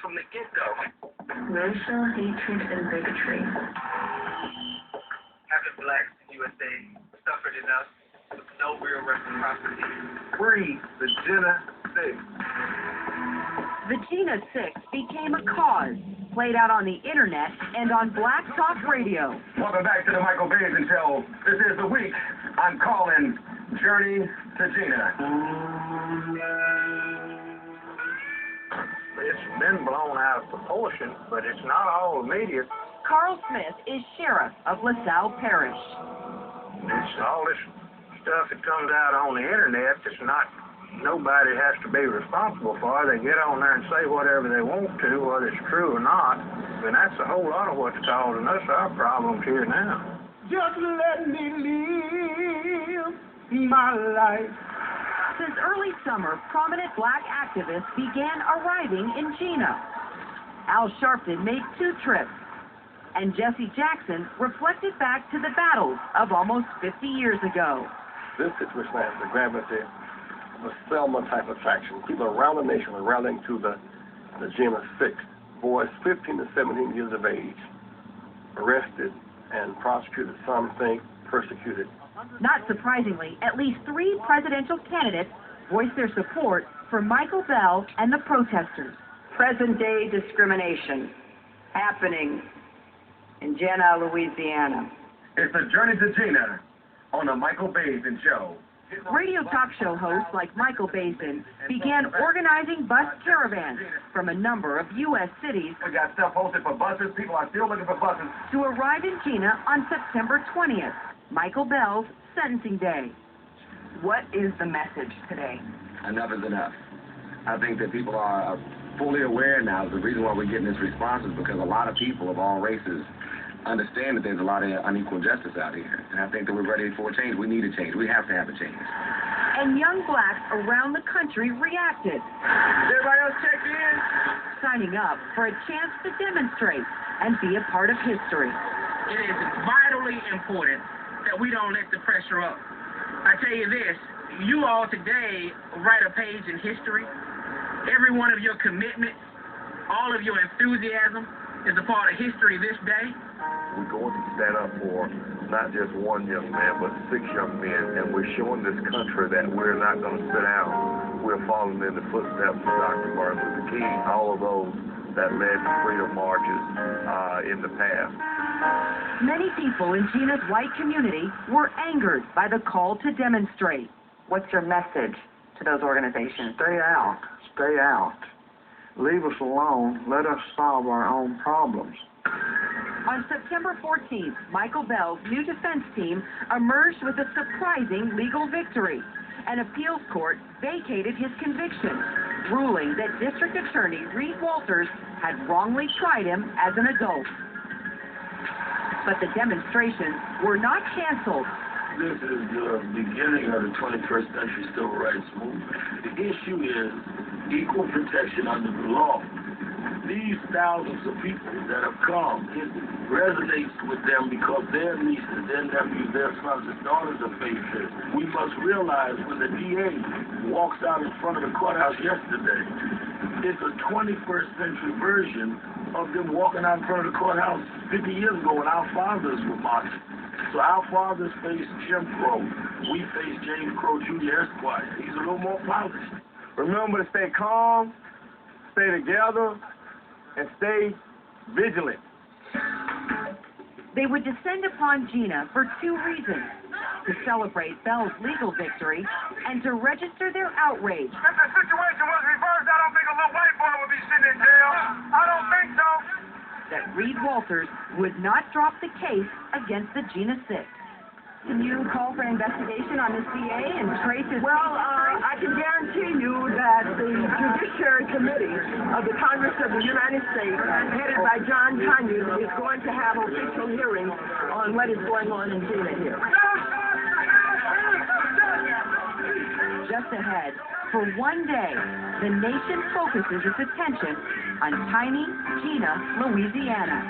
from the get-go. Racial hatred and bigotry. Having blacks in USA suffered enough with no real reciprocity. Free the Jena 6. The Jena 6 became a cause, played out on the internet and on Black Talk Radio. Welcome back to the Michael Basin Show. This is the week I'm calling Journey to Jena. It's been blown out of proportion, but it's not all the media. Carl Smith is sheriff of LaSalle Parish. It's all this stuff that comes out on the internet that's not, nobody has to be responsible for. They get on there and say whatever they want to, whether it's true or not. And that's a whole lot of what's causing us our problems here now. Just let me live my life. Since early summer, prominent black activists began arriving in Jena. Al Sharpton made 2 trips, and Jesse Jackson reflected back to the battles of almost 50 years ago. This situation has the gravity of a Selma type of faction. People around the nation are rallying to the Jena 6. Boys 15 to 17 years of age, arrested and prosecuted, some think persecuted. Not surprisingly, at least 3 presidential candidates voiced their support for Michael Bell and the protesters. Present-day discrimination happening in Jena, Louisiana. It's a Journey to Jena on the Michael Basin Show. Radio talk show hosts like Michael Basin began organizing bus caravans from a number of U.S. cities. We got stuff posted for buses. People are still looking for buses. To arrive in Jena on September 20th, Michael Bell's sentencing day. What is the message today? Enough is enough. I think that people are fully aware now. The reason why we're getting this response is because a lot of people of all races understand that there's a lot of unequal justice out here. And I think that we're ready for a change. We need a change. We have to have a change. And young blacks around the country reacted. Everybody else check in? Signing up for a chance to demonstrate and be a part of history. It is vitally important that we don't let the pressure up. I tell you this, you all today write a page in history. Every one of your commitments, all of your enthusiasm is a part of history this day. We're going to stand up for not just one young man, but 6 young men, and we're showing this country that we're not going to sit down. We're following in the footsteps of Dr. Martin Luther King, all of those that led to freedom marches in the past. Many people in Jena's white community were angered by the call to demonstrate. What's your message to those organizations? Stay out. Stay out. Leave us alone. Let us solve our own problems. On September 14th, Michael Bell's new defense team emerged with a surprising legal victory. An appeals court vacated his conviction, ruling that District Attorney Reed Walters had wrongly tried him as an adult. But the demonstrations were not canceled. This is the beginning of the 21st century civil rights movement. The issue is equal protection under the law. These thousands of people that have come, it resonates with them because their nieces, their nephews, their sons and daughters are facing this. We must realize when the DA walks out in front of the courthouse yesterday, it's a 21st century version of them walking out in front of the courthouse 50 years ago when our fathers were marching. So our fathers faced Jim Crow. We face James Crow Jr. Esquire. He's a little more polished. Remember to stay calm, stay together, and stay vigilant. They would descend upon Jena for 2 reasons: to celebrate Bell's legal victory and to register their outrage. If the situation was reversed, I don't think a little white boy would be sitting in jail. I don't think so. That Reed Walters would not drop the case against the Jena 6. Can you call for an investigation on this DA and trace his... Well, I can guarantee you that the Judiciary Committee of the Congress of the United States, headed by John Conyers, is going to have official hearings on what is going on in Jena here. Just ahead, for one day, the nation focuses its attention on tiny Jena, Louisiana.